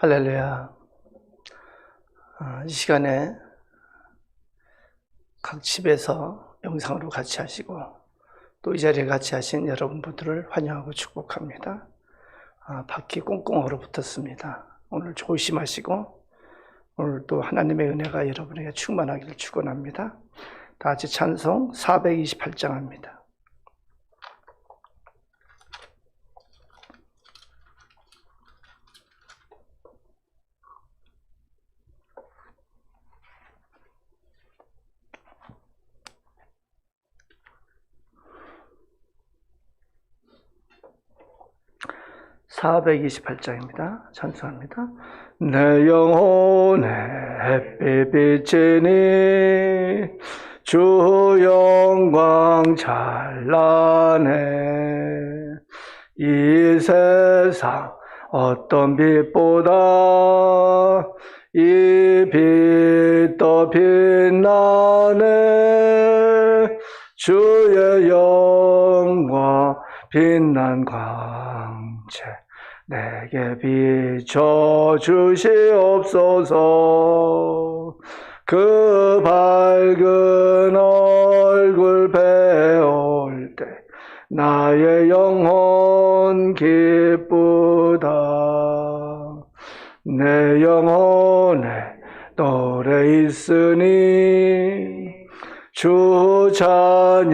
할렐루야. 이 시간에 각 집에서 영상으로 같이 하시고 또 이 자리에 같이 하신 여러분들을 환영하고 축복합니다. 밖이 꽁꽁 얼어붙었습니다. 오늘 조심하시고 오늘 또 하나님의 은혜가 여러분에게 충만하기를 축원합니다. 다 같이 찬송 428장 합니다. 428장입니다. 찬송합니다. 내 영혼의 햇빛 비치니 주 영광 찬란해. 이 세상 어떤 빛보다 이 빛도 빛나네. 주의 영광 빛난 광채 내게 비춰 주시옵소서. 그 밝은 얼굴 배울 때 나의 영혼 기쁘다. 내 영혼에 노래 있으니 주 찬양합니다.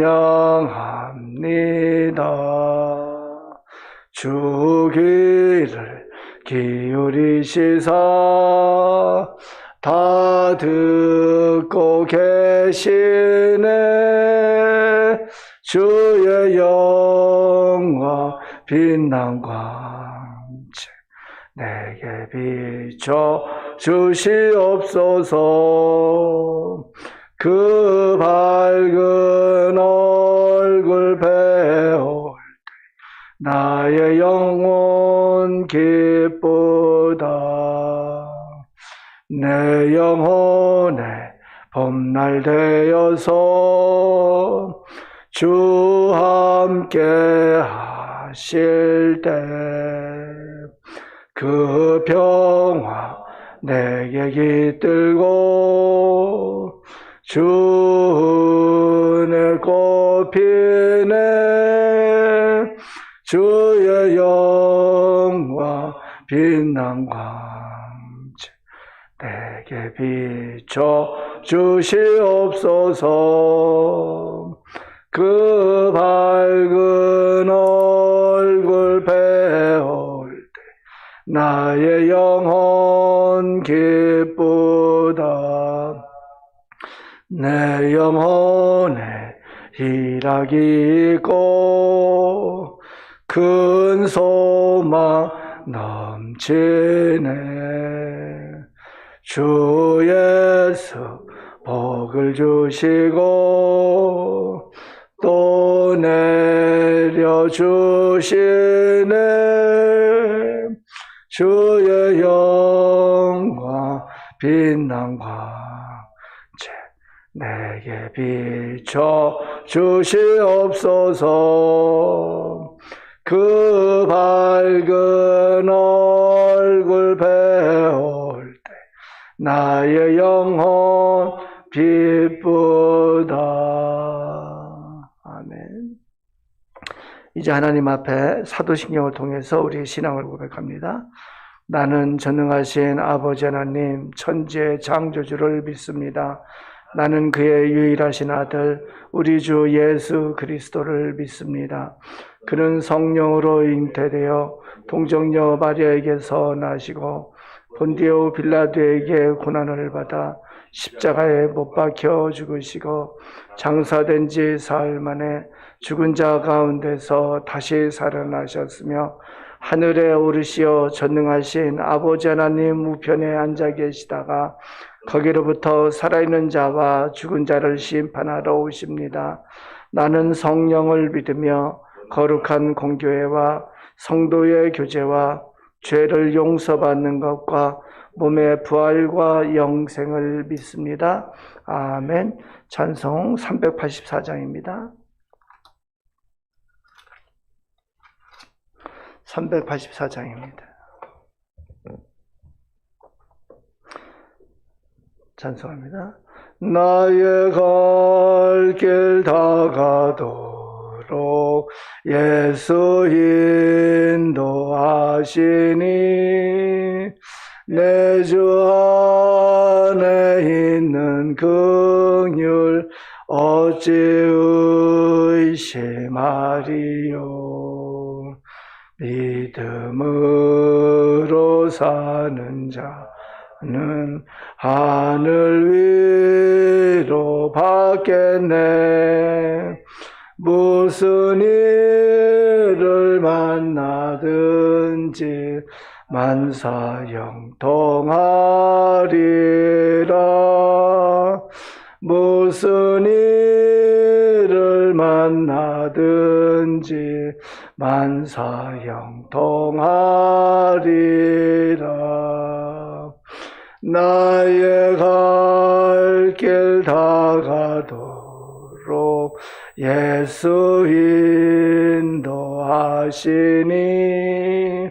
주 귀를 기울이시사 다 듣고 계시네. 주의 영광 빛난 광채 내게 비춰 주시옵소서. 그 밝은 얼굴 배울 나의 영혼 기쁘다. 내 영혼에 봄날 되어서 주 함께 하실 때 그 평화 내게 깃들고 주 은혜 꽃피네. 주의 영광 빛난 광채 내게 비춰 주시옵소서. 그 밝은 얼굴 배울 때 나의 영혼 기쁘다. 내 영혼에 희락이 있고 큰 소망 넘치네. 주 예수 복을 주시고 또 내려주시네. 주의 영광 빛난 광채 내게 비춰 주시옵소서. 그 밝은 얼굴 배울 때 나의 영혼 기쁘다. 아멘. 이제 하나님 앞에 사도신경을 통해서 우리의 신앙을 고백합니다. 나는 전능하신 아버지 하나님 천지의 창조주를 믿습니다. 나는 그의 유일하신 아들 우리 주 예수 그리스도를 믿습니다. 그는 성령으로 잉태되어 동정녀 마리아에게서 나시고 본디오 빌라도에게 고난을 받아 십자가에 못 박혀 죽으시고 장사된 지 사흘 만에 죽은 자 가운데서 다시 살아나셨으며 하늘에 오르시어 전능하신 아버지 하나님 우편에 앉아 계시다가 거기로부터 살아있는 자와 죽은 자를 심판하러 오십니다. 나는 성령을 믿으며 거룩한 공교회와 성도의 교제와 죄를 용서받는 것과 몸의 부활과 영생을 믿습니다. 아멘. 찬송 384장입니다. 384장입니다. 찬송합니다. 나의 갈 길 다가도록 예수 인도하시니 내 주 안에 있는 긍휼 어찌 의심하리요. 믿음으로 사는 자는 하늘 위로 받겠네. 무슨 일을 만나든지 만사형통하리라. 무슨 일을 만나든지 만사형통하리라. 나의 갈 길 다가도록 예수 인도하시니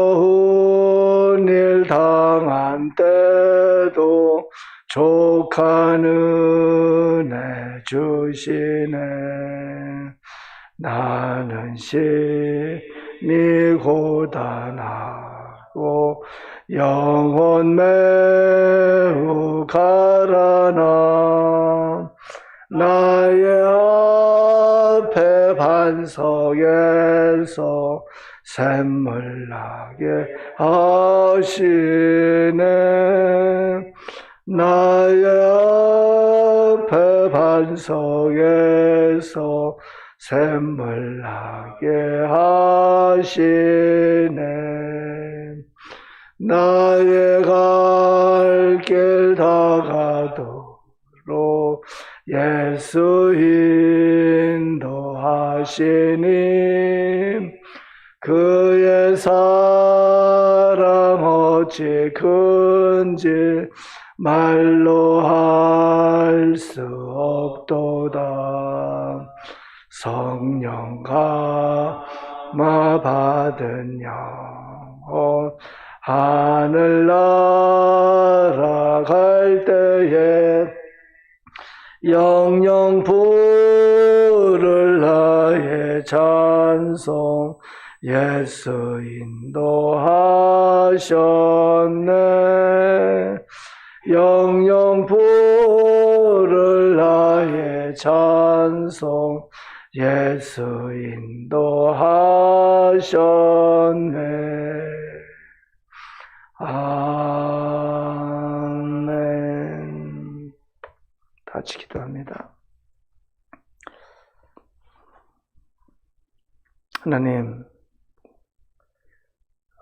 어려운 일 당한 때도 족한 은혜 주시네. 나는 심히 고단하고 영혼 매우 가라나 나의 앞에 반석에서 샘물 나게 하시네. 나의 앞에 반석에서 샘물 나게 하시네. 나의 갈 길 다가도록 예수 인도하시니 그의 사랑 어찌 큰지 말로 할 수 없도다. 성령 감화 받은 영혼 하늘 날아갈 때에 영영 부를 나의 찬송 예수 인도하셨네. 영영 부를 나의 찬송 예수 인도하셨네. 아멘. 같이 기도합니다. 하나님,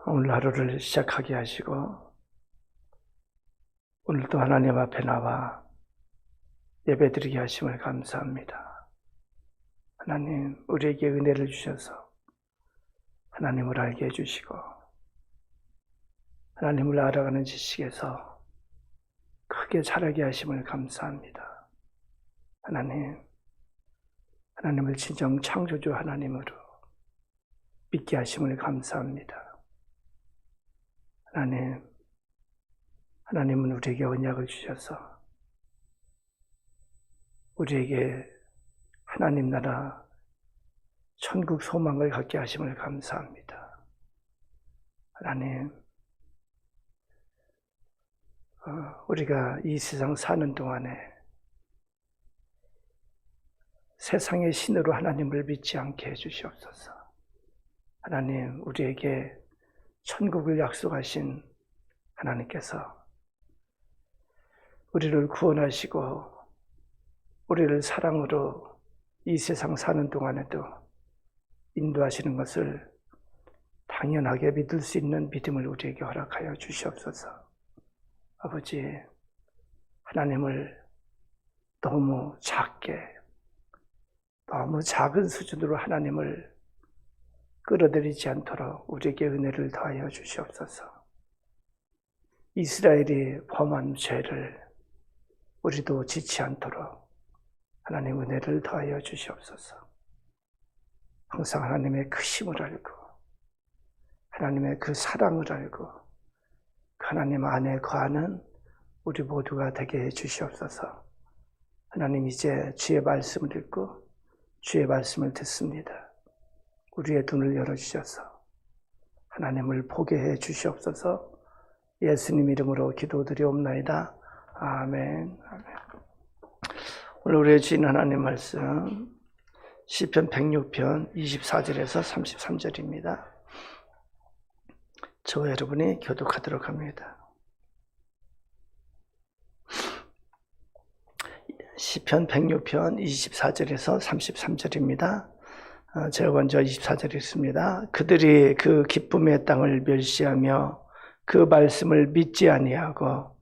오늘 하루를 시작하게 하시고 오늘도 하나님 앞에 나와 예배드리게 하심을 감사합니다. 하나님, 우리에게 은혜를 주셔서 하나님을 알게 해주시고 하나님을 알아가는 지식에서 크게 자라게 하심을 감사합니다. 하나님, 하나님을 진정 창조주 하나님으로 믿게 하심을 감사합니다. 하나님은 우리에게 언약을 주셔서 우리에게 하나님 나라 천국 소망을 갖게 하심을 감사합니다. 하나님, 우리가 이 세상 사는 동안에 세상의 신으로 하나님을 믿지 않게 해주시옵소서. 하나님, 우리에게 천국을 약속하신 하나님께서 우리를 구원하시고 우리를 사랑으로 이 세상 사는 동안에도 인도하시는 것을 당연하게 믿을 수 있는 믿음을 우리에게 허락하여 주시옵소서. 아버지, 하나님을 너무 작게, 너무 작은 수준으로 하나님을 끌어들이지 않도록 우리에게 은혜를 더하여 주시옵소서. 이스라엘이 범한 죄를 우리도 짓지 않도록 하나님 은혜를 더하여 주시옵소서. 항상 하나님의 크심을 알고 하나님의 그 사랑을 알고 하나님 안에 거하는 우리 모두가 되게 해 주시옵소서. 하나님, 이제 주의 말씀을 읽고 주의 말씀을 듣습니다. 우리의 눈을 열어주셔서 하나님을 보게 해 주시옵소서. 예수님 이름으로 기도드리옵나이다. 아멘. 아멘. 오늘 우리의 주인 하나님 말씀 시편 106편 24절에서 33절입니다. 저와 여러분이 교독하도록 합니다. 시편 106편 24절에서 33절입니다. 제가 먼저 24절 읽습니다. 그들이 그 기쁨의 땅을 멸시하며 그 말씀을 믿지 아니하고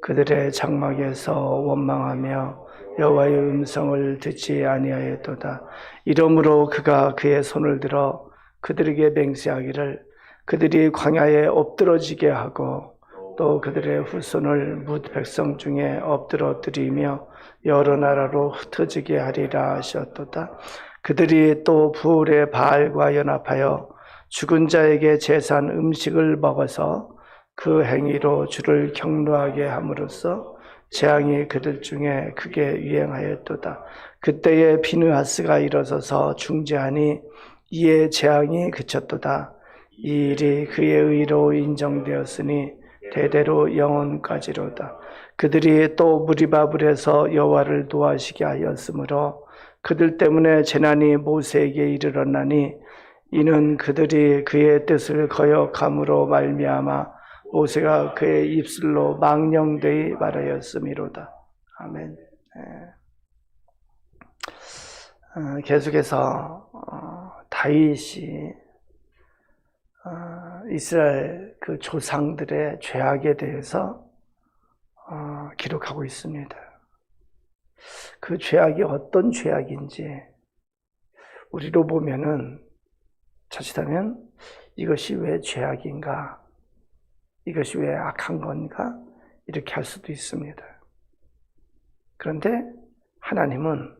그들의 장막에서 원망하며 여호와의 음성을 듣지 아니하였도다. 이러므로 그가 그의 손을 들어 그들에게 맹세하기를 그들이 광야에 엎드러지게 하고 또 그들의 후손을 뭇 백성 중에 엎드러뜨리며 여러 나라로 흩어지게 하리라 하셨도다. 그들이 또 부올의 바알과 연합하여 죽은 자에게 제사한 음식을 먹어서 그 행위로 주를 경노하게 함으로써 재앙이 그들 중에 크게 유행하였도다. 그때에 비느하스가 일어서서 중재하니 이에 재앙이 그쳤도다. 이 일이 그의 의로 인정되었으니 대대로 영원까지로다. 그들이 또 무리바불에서 여호와를 노하시게 하였으므로 그들 때문에 재난이 모세에게 이르렀나니 이는 그들이 그의 뜻을 거역함으로 말미암아 모세가 그의 입술로 망령되이 말하였음이로다. 아멘. 계속해서 다윗이 이스라엘 그 조상들의 죄악에 대해서 기록하고 있습니다. 그 죄악이 어떤 죄악인지 우리로 보면은 자칫하면 이것이 왜 죄악인가? 이것이 왜 악한 건가? 이렇게 할 수도 있습니다. 그런데 하나님은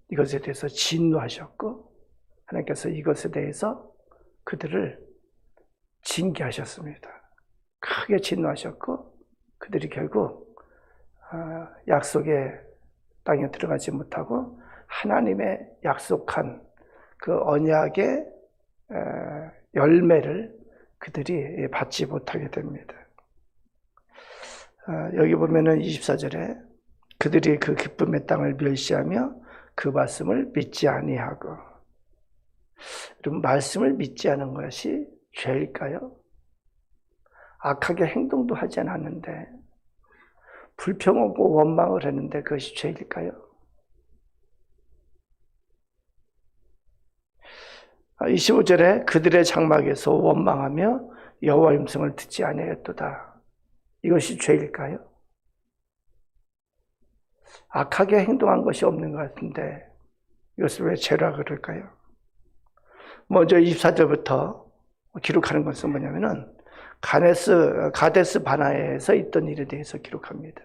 이것에 대해서 진노하셨고 하나님께서 이것에 대해서 그들을 징계하셨습니다. 크게 진노하셨고 그들이 결국 약속의 땅에 들어가지 못하고 하나님의 약속한 그 언약의 열매를 그들이 받지 못하게 됩니다. 여기 보면은 24절에 그들이 그 기쁨의 땅을 멸시하며 그 말씀을 믿지 아니하고. 여러분, 말씀을 믿지 않은 것이 죄일까요? 악하게 행동도 하지 않았는데 불평하고 원망을 했는데 그것이 죄일까요? 25절에 그들의 장막에서 원망하며 여호와의 음성을 듣지 아니하였도다. 이것이 죄일까요? 악하게 행동한 것이 없는 것 같은데 이것을 왜 죄라 그럴까요? 먼저 24절부터 기록하는 것은 뭐냐면은 가데스 바네아에서 있던 일에 대해서 기록합니다.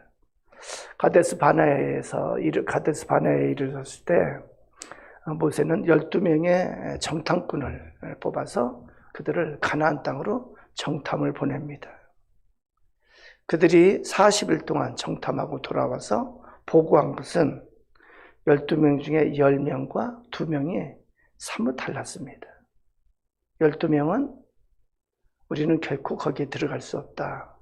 가데스 바네아에 이르렀을 때 모세는 12명의 정탐꾼을 뽑아서 그들을 가나안 땅으로 정탐을 보냅니다. 그들이 40일 동안 정탐하고 돌아와서 보고한 것은 12명 중에 10명과 2명이 사뭇 달랐습니다. 12명은 우리는 결코 거기에 들어갈 수 없다.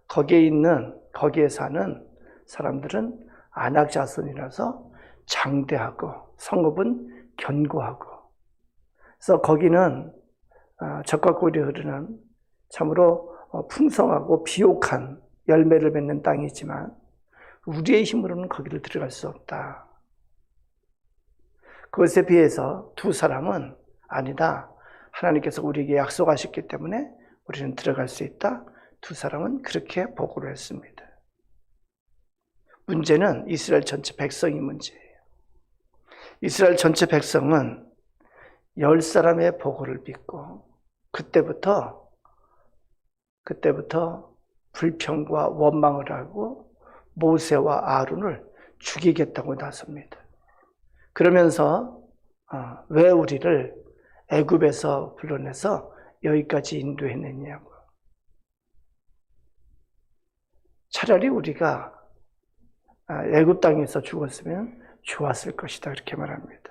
거기에 사는 사람들은 안악 자손이라서 장대하고 성읍은 견고하고, 그래서 거기는 적과 꿀이 흐르는 참으로 풍성하고 비옥한 열매를 맺는 땅이지만 우리의 힘으로는 거기를 들어갈 수 없다. 그것에 비해서 두 사람은 아니다. 하나님께서 우리에게 약속하셨기 때문에 우리는 들어갈 수 있다. 두 사람은 그렇게 보고를 했습니다. 문제는 이스라엘 전체 백성이 문제예요. 이스라엘 전체 백성은 10사람의 보고를 믿고 그때부터 불평과 원망을 하고 모세와 아론을 죽이겠다고 나섭니다. 그러면서 왜 우리를 애굽에서 불러내서 여기까지 인도해냈냐고. 차라리 우리가 애굽 땅에서 죽었으면 좋았을 것이다 이렇게 말합니다.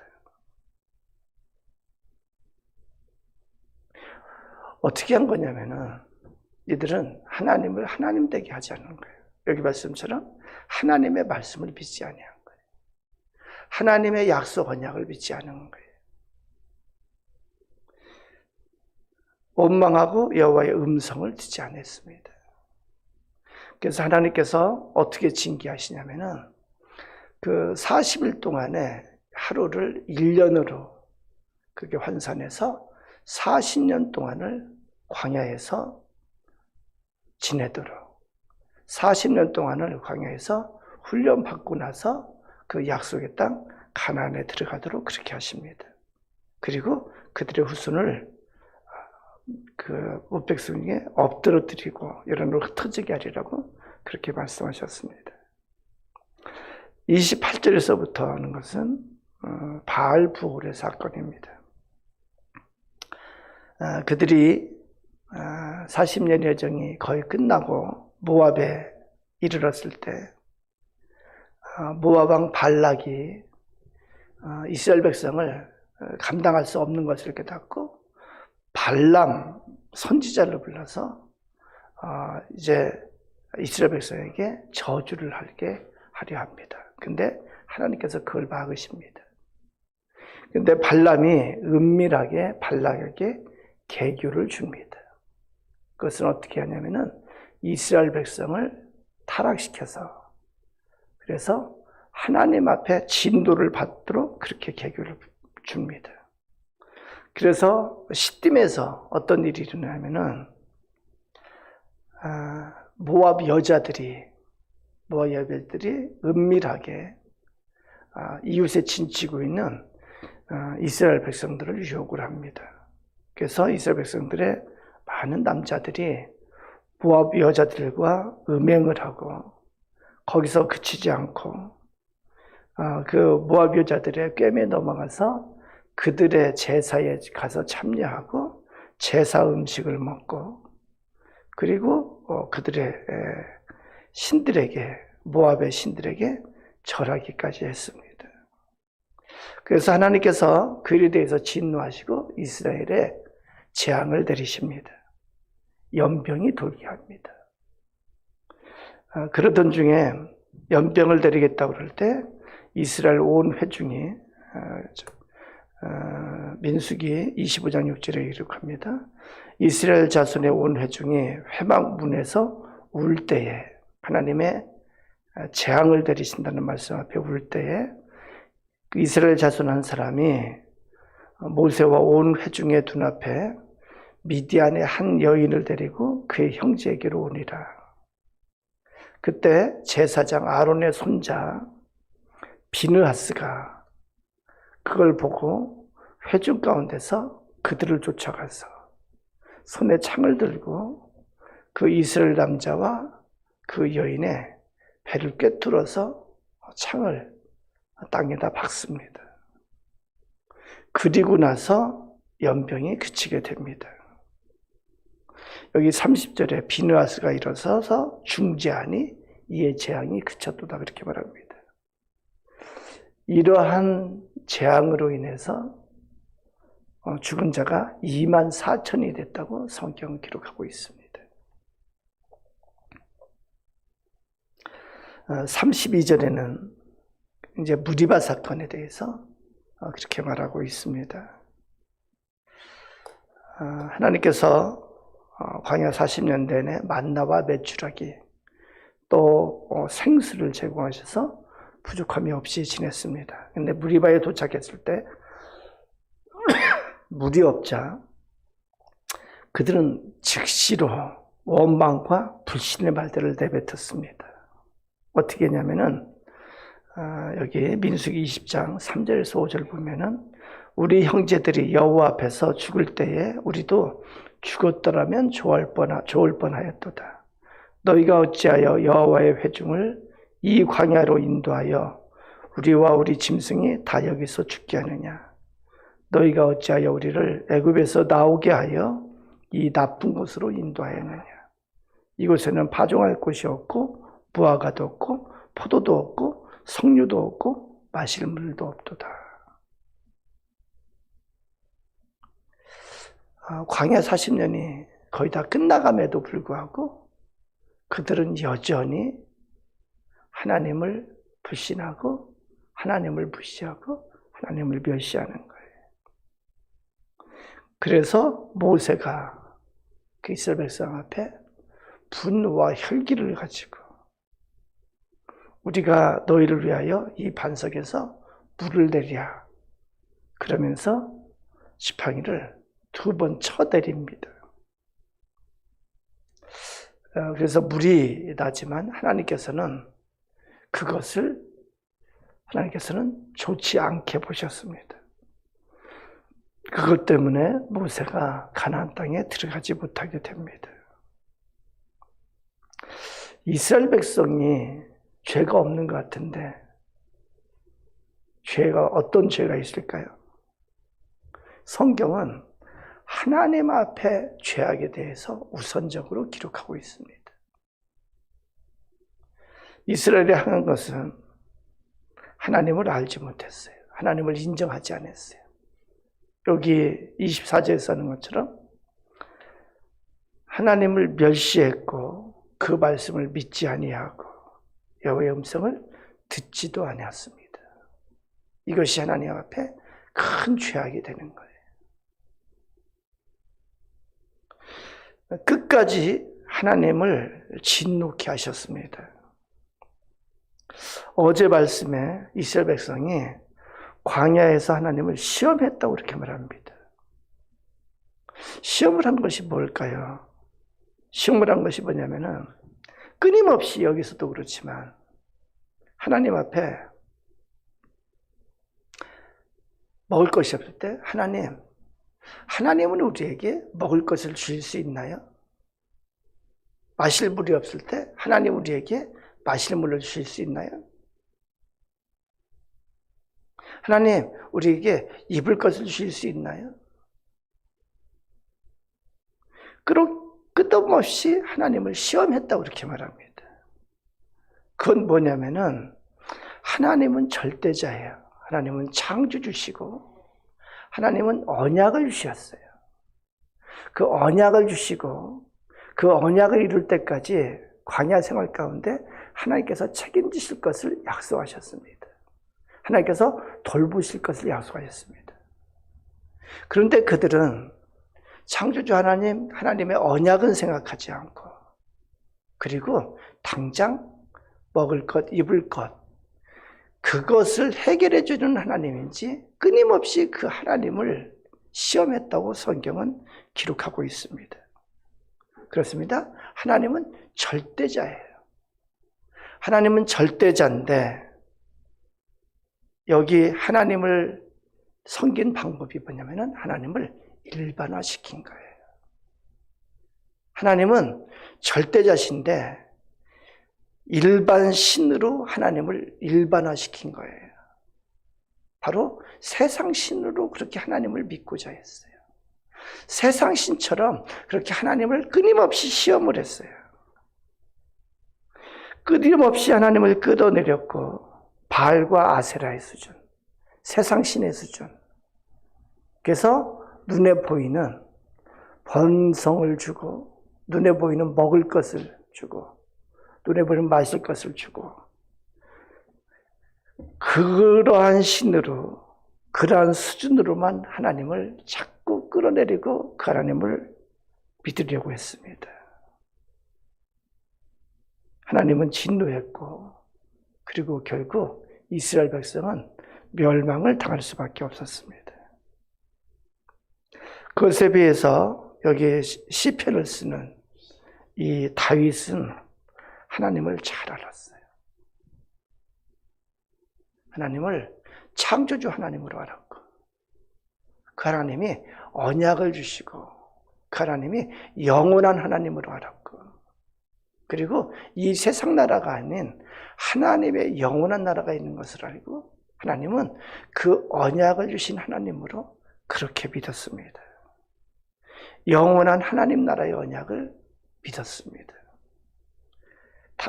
어떻게 한 거냐면은 이들은 하나님을 하나님 되게 하지 않는 거예요. 여기 말씀처럼 하나님의 말씀을 믿지 아니한 거예요. 하나님의 약속 언약을 믿지 않은 거예요. 원망하고 여호와의 음성을 듣지 않았습니다. 그래서 하나님께서 어떻게 징계하시냐면은 그 40일 동안에 하루를 1년으로 그게 환산해서 40년 동안을 광야에서 지내도록 40년 동안을 광야에서 훈련받고 나서 그 약속의 땅 가나안에 들어가도록 그렇게 하십니다. 그리고 그들의 후손을 그 백성에게 엎드러뜨리고 여론으로 흩어지게 하리라고 그렇게 말씀하셨습니다. 28절에서부터 하는 것은 바알 부올의 사건입니다. 그들이 40년 여정이 거의 끝나고 모압에 이르렀을 때 모압 왕 발락이 이스라엘 백성을 감당할 수 없는 것을 깨닫고 발람 선지자를 불러서 이제 이스라엘 백성에게 저주를 하려 합니다. 근데 하나님께서 그걸 막으십니다. 근데 발람이 은밀하게 발락에게 계교를 줍니다. 그것은 어떻게 하냐면은 이스라엘 백성을 타락시켜서 그래서 하나님 앞에 진도를 받도록 그렇게 계교를 줍니다. 그래서 시딤에서 어떤 일이 일어나냐면은 모압 여자들이 은밀하게 이웃에 진치고 있는 이스라엘 백성들을 유혹을 합니다. 그래서 이스라엘 백성들의 많은 남자들이 모압 여자들과 음행을 하고 거기서 그치지 않고 그 모압 여자들의 꿰매 넘어가서 그들의 제사에 가서 참여하고 제사 음식을 먹고 그리고 그들의 신들에게 모압의 신들에게 절하기까지 했습니다. 그래서 하나님께서 그 일에 대해서 진노하시고 이스라엘에 재앙을 내리십니다. 연병이 돌게 합니다. 그러던 중에 연병을 내리겠다고 그럴 때 이스라엘 온 회중이 민수기 25장 6절에 기록합니다. 이스라엘 자손의 온 회중이 회막문에서 울 때에 하나님의 재앙을 내리신다는 말씀 앞에 울 때에 이스라엘 자손 한 사람이 모세와 온 회중의 눈앞에 미디안의 한 여인을 데리고 그의 형제에게로 오니라. 그때 제사장 아론의 손자 비느하스가 그걸 보고 회중 가운데서 그들을 쫓아가서 손에 창을 들고 그 이스라엘 남자와 그 여인의 배를 꿰뚫어서 창을 땅에다 박습니다. 그리고 나서 연병이 그치게 됩니다. 여기 30절에 비느하스가 일어서서 중재하니 이에 재앙이 그쳤도다 그렇게 말합니다. 이러한 재앙으로 인해서 죽은 자가 24,000이 됐다고 성경은 기록하고 있습니다. 32절에는 이제 무리바 사건에 대해서 그렇게 말하고 있습니다. 하나님께서 광야 40년 내내 만나와 메추라기 또 생수를 제공하셔서 부족함이 없이 지냈습니다. 근데 무리바에 도착했을 때 물이 없자 그들은 즉시로 원망과 불신의 말들을 내뱉었습니다. 어떻게 했냐면은 여기 민수기 20장 3절에서 5절 보면은 우리 형제들이 여호와 앞에서 죽을 때에 우리도 죽었더라면 좋을 뻔하였도다. 너희가 어찌하여 여호와의 회중을 이 광야로 인도하여 우리와 우리 짐승이 다 여기서 죽게 하느냐. 너희가 어찌하여 우리를 애굽에서 나오게 하여 이 나쁜 곳으로 인도하였느냐. 이곳에는 파종할 곳이 없고 무화과도 없고 포도도 없고 석류도 없고 마실 물도 없도다. 광야 40년이 거의 다 끝나감에도 불구하고 그들은 여전히 하나님을 불신하고 하나님을 무시하고 하나님을 멸시하는 거예요. 그래서 모세가 그 이스라엘 백성 앞에 분노와 혈기를 가지고 우리가 너희를 위하여 이 반석에서 물을 내랴 그러면서 지팡이를 2번 쳐내립니다. 그래서 물이 나지만 하나님께서는 좋지 않게 보셨습니다. 그것 때문에 모세가 가나안 땅에 들어가지 못하게 됩니다. 이스라엘 백성이 죄가 없는 것 같은데 어떤 죄가 있을까요? 성경은 하나님 앞에 죄악에 대해서 우선적으로 기록하고 있습니다. 이스라엘이 한 것은 하나님을 알지 못했어요. 하나님을 인정하지 않았어요. 여기 24절에서 하는 것처럼 하나님을 멸시했고 그 말씀을 믿지 아니하고 여호와의 음성을 듣지도 아니었습니다. 이것이 하나님 앞에 큰 죄악이 되는 거예요. 끝까지 하나님을 진노케 하셨습니다. 어제 말씀에 이스라엘 백성이 광야에서 하나님을 시험했다고 이렇게 말합니다. 시험을 한 것이 뭘까요? 시험을 한 것이 뭐냐면은 끊임없이 여기서도 그렇지만 하나님 앞에 먹을 것이 없을 때 하나님은 우리에게 먹을 것을 주실 수 있나요? 마실 물이 없을 때 하나님 우리에게 마실 물을 주실 수 있나요? 하나님 우리에게 입을 것을 주실 수 있나요? 끝없이 하나님을 시험했다고 그렇게 말합니다. 그건 뭐냐면은 하나님은 절대자예요. 하나님은 창조주시고 하나님은 언약을 주셨어요. 그 언약을 주시고 그 언약을 이룰 때까지 광야 생활 가운데 하나님께서 책임지실 것을 약속하셨습니다. 하나님께서 돌보실 것을 약속하셨습니다. 그런데 그들은 창조주 하나님의 언약은 생각하지 않고 그리고 당장 먹을 것, 입을 것 그것을 해결해 주는 하나님인지 끊임없이 그 하나님을 시험했다고 성경은 기록하고 있습니다. 그렇습니다. 하나님은 절대자예요. 하나님은 절대자인데 여기 하나님을 섬긴 방법이 뭐냐면은 하나님을 일반화시킨 거예요. 하나님은 절대자신데 일반 신으로 하나님을 일반화시킨 거예요. 바로 세상 신으로 그렇게 하나님을 믿고자 했어요. 세상 신처럼 그렇게 하나님을 끊임없이 시험을 했어요. 끊임없이 하나님을 끌어내렸고 바알과 아세라의 수준, 세상 신의 수준. 그래서 눈에 보이는 번성을 주고 눈에 보이는 먹을 것을 주고 눈에 보이는 마실 것을 주고 그러한 신으로 그러한 수준으로만 하나님을 자꾸 끌어내리고 그 하나님을 믿으려고 했습니다. 하나님은 진노했고 그리고 결국 이스라엘 백성은 멸망을 당할 수밖에 없었습니다. 그것에 비해서 여기 시편을 쓰는 이 다윗은 하나님을 잘 알았어요. 하나님을 창조주 하나님으로 알았고 그 하나님이 언약을 주시고 그 하나님이 영원한 하나님으로 알았고 그리고 이 세상 나라가 아닌 하나님의 영원한 나라가 있는 것을 알고 하나님은 그 언약을 주신 하나님으로 그렇게 믿었습니다. 영원한 하나님 나라의 언약을 믿었습니다.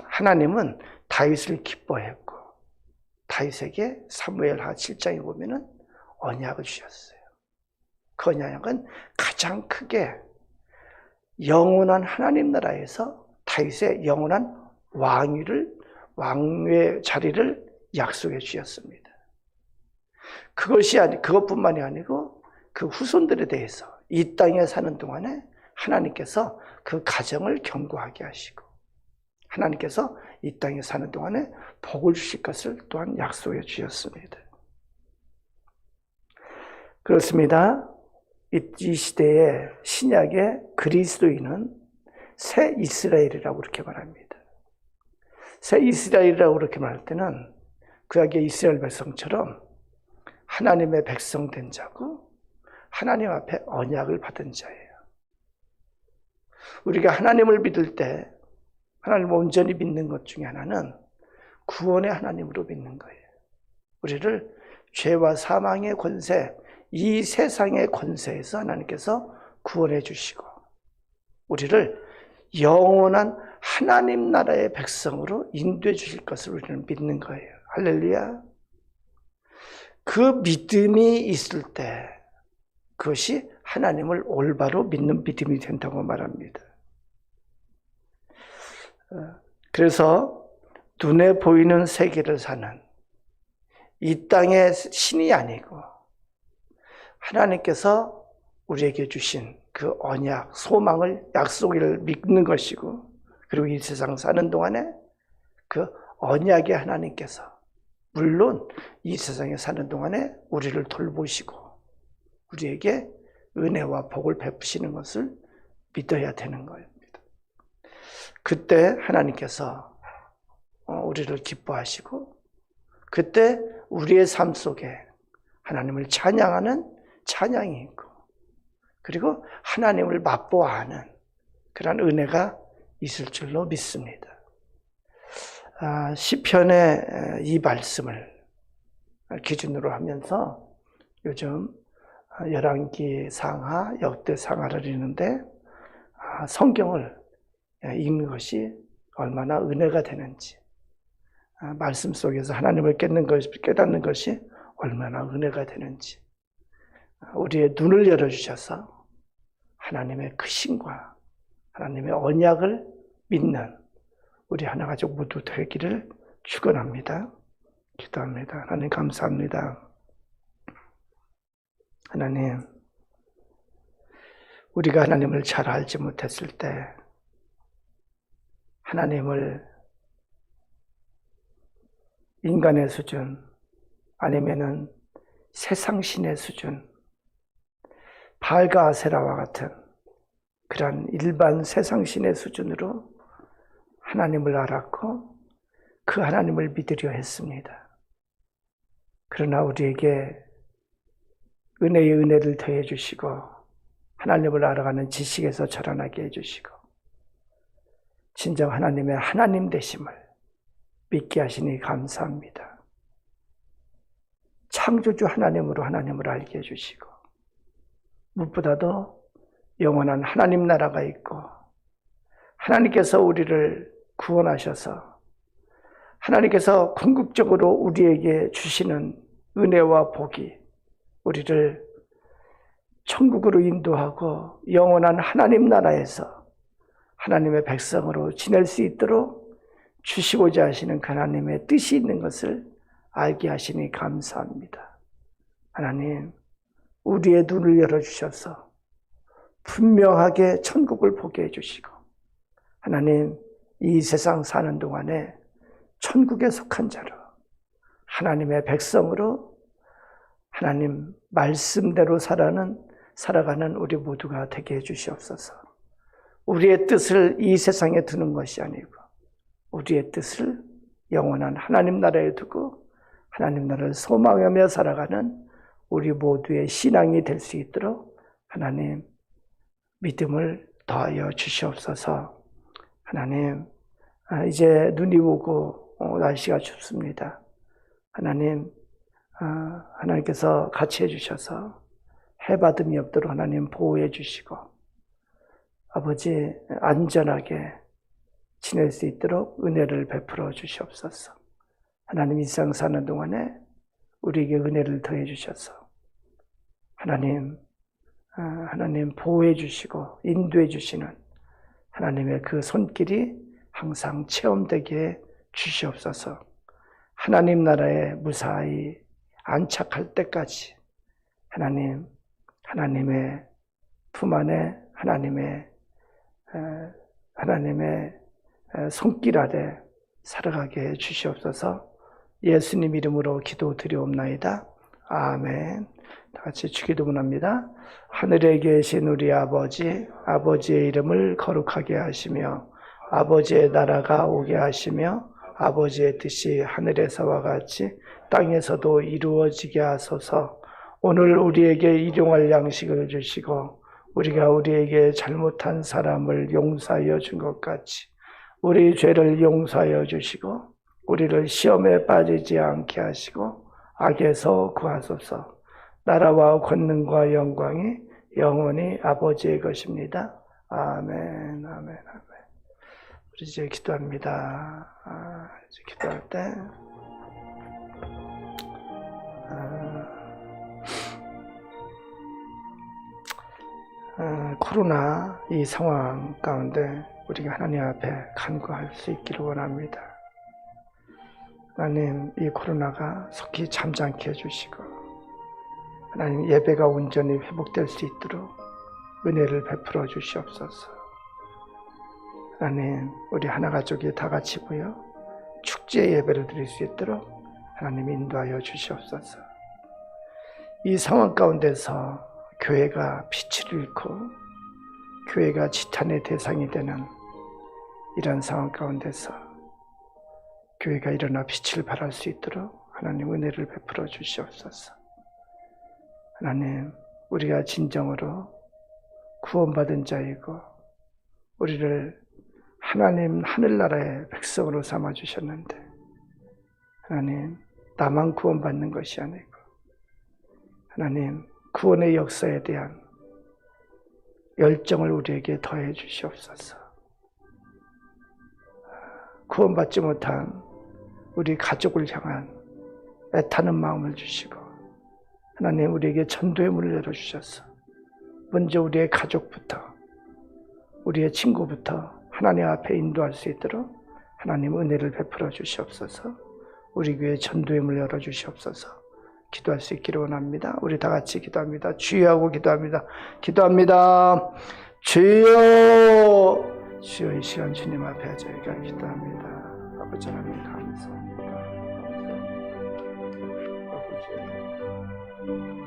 하나님은 다윗을 기뻐했고 다윗에게 사무엘하 7장에 보면은 언약을 주셨어요. 그 언약은 가장 크게 영원한 하나님 나라에서 다윗의 영원한 왕의 자리를 약속해 주셨습니다. 그것뿐만이 아니고 그 후손들에 대해서 이 땅에 사는 동안에 하나님께서 그 가정을 견고하게 하시고 하나님께서 이 땅에 사는 동안에 복을 주실 것을 또한 약속해 주셨습니다. 그렇습니다. 이 시대의 신약의 그리스도인은 새 이스라엘이라고 그렇게 말합니다. 새 이스라엘이라고 그렇게 말할 때는 구약의 이스라엘 백성처럼 하나님의 백성 된 자고 하나님 앞에 언약을 받은 자예요. 우리가 하나님을 믿을 때 하나님을 온전히 믿는 것 중에 하나는 구원의 하나님으로 믿는 거예요. 우리를 죄와 사망의 권세, 이 세상의 권세에서 하나님께서 구원해 주시고 우리를 영원한 하나님 나라의 백성으로 인도해 주실 것을 우리는 믿는 거예요. 할렐루야. 그 믿음이 있을 때 그것이 하나님을 올바로 믿는 믿음이 된다고 말합니다. 그래서 눈에 보이는 세계를 사는 이 땅의 신이 아니고 하나님께서 우리에게 주신 그 언약, 소망을, 약속을 믿는 것이고 그리고 이 세상 사는 동안에 그 언약의 하나님께서 물론 이 세상에 사는 동안에 우리를 돌보시고 우리에게 은혜와 복을 베푸시는 것을 믿어야 되는 겁니다. 그때 하나님께서 우리를 기뻐하시고 그때 우리의 삶 속에 하나님을 찬양하는 찬양이 있고 그리고 하나님을 맛보아하는 그런 은혜가 있을 줄로 믿습니다. 시편의 이 말씀을 기준으로 하면서 요즘 열왕기 상하, 역대 상하를 읽는데 성경을 읽는 것이 얼마나 은혜가 되는지 말씀 속에서 하나님을 깨닫는 것이 얼마나 은혜가 되는지 우리의 눈을 열어주셔서 하나님의 크심과 하나님의 언약을 믿는 우리 하나가족 모두 되기를 축원합니다. 기도합니다. 하나님 감사합니다. 하나님, 우리가 하나님을 잘 알지 못했을 때 하나님을 인간의 수준 아니면은 세상신의 수준 바알과 아세라와 같은 그런 일반 세상신의 수준으로 하나님을 알았고 그 하나님을 믿으려 했습니다. 그러나 우리에게 은혜의 은혜를 더해 주시고 하나님을 알아가는 지식에서 자라나게 해주시고 진정 하나님의 하나님 되심을 믿게 하시니 감사합니다. 창조주 하나님으로 하나님을 알게 해주시고 무엇보다도 영원한 하나님 나라가 있고 하나님께서 우리를 구원하셔서 하나님께서 궁극적으로 우리에게 주시는 은혜와 복이 우리를 천국으로 인도하고 영원한 하나님 나라에서 하나님의 백성으로 지낼 수 있도록 주시고자 하시는 하나님의 뜻이 있는 것을 알게 하시니 감사합니다. 하나님, 우리의 눈을 열어주셔서 분명하게 천국을 보게 해주시고 하나님, 이 세상 사는 동안에 천국에 속한 자로 하나님의 백성으로 하나님 말씀대로 살아가는 우리 모두가 되게 해주시옵소서. 우리의 뜻을 이 세상에 두는 것이 아니고 우리의 뜻을 영원한 하나님 나라에 두고 하나님 나라를 소망하며 살아가는 우리 모두의 신앙이 될 수 있도록 하나님 믿음을 더하여 주시옵소서. 하나님, 이제 눈이 오고 날씨가 춥습니다. 하나님, 하나님께서 같이 해주셔서 해받음이 없도록 하나님 보호해 주시고 아버지 안전하게 지낼 수 있도록 은혜를 베풀어 주시옵소서. 하나님, 이 세상 사는 동안에 우리에게 은혜를 더해 주셔서 하나님 보호해 주시고 인도해 주시는 하나님의 그 손길이 항상 체험되게 주시옵소서. 하나님 나라에 무사히 안착할 때까지 하나님의 품 안에 하나님의 손길 아래 살아가게 해 주시옵소서. 예수님 이름으로 기도드리옵나이다. 아멘. 다 같이 주기도문합니다. 하늘에 계신 우리 아버지, 아버지의 이름을 거룩하게 하시며 아버지의 나라가 오게 하시며 아버지의 뜻이 하늘에서와 같이 땅에서도 이루어지게 하소서. 오늘 우리에게 일용할 양식을 주시고 우리가 우리에게 잘못한 사람을 용서하여 준 것 같이 우리 죄를 용서하여 주시고 우리를 시험에 빠지지 않게 하시고 악에서 구하소서. 나라와 권능과 영광이 영원히 아버지의 것입니다. 아멘, 아멘, 아멘. 우리 이제 기도합니다. 이제 기도할 때 코로나 이 상황 가운데 우리가 하나님 앞에 간구할 수 있기를 원합니다. 하나님, 이 코로나가 속히 잠잠케 해주시고 하나님, 예배가 온전히 회복될 수 있도록 은혜를 베풀어 주시옵소서. 하나님, 우리 하나가족이 다 같이 모여 축제 예배를 드릴 수 있도록 하나님 인도하여 주시옵소서. 이 상황 가운데서 교회가 빛을 잃고 교회가 지탄의 대상이 되는 이런 상황 가운데서 교회가 일어나 빛을 발할 수 있도록 하나님 은혜를 베풀어 주시옵소서. 하나님, 우리가 진정으로 구원받은 자이고 우리를 하나님 하늘나라의 백성으로 삼아주셨는데 하나님, 나만 구원받는 것이 아니고 하나님, 구원의 역사에 대한 열정을 우리에게 더해 주시옵소서. 구원받지 못한 우리 가족을 향한 애타는 마음을 주시고 하나님, 우리에게 전도의 문을 열어주셔서 먼저 우리의 가족부터 우리의 친구부터 하나님 앞에 인도할 수 있도록 하나님 은혜를 베풀어 주시옵소서. 우리 교회 전도의 문을 열어주시옵소서. 기도할 수 있기를 원합니다. 우리 다 같이 기도합니다. 주여 하고 기도합니다. 기도합니다. 주여, 주여. 이 시간 주님 앞에 저희가 기도합니다. 아버지 하나님 감사합니다.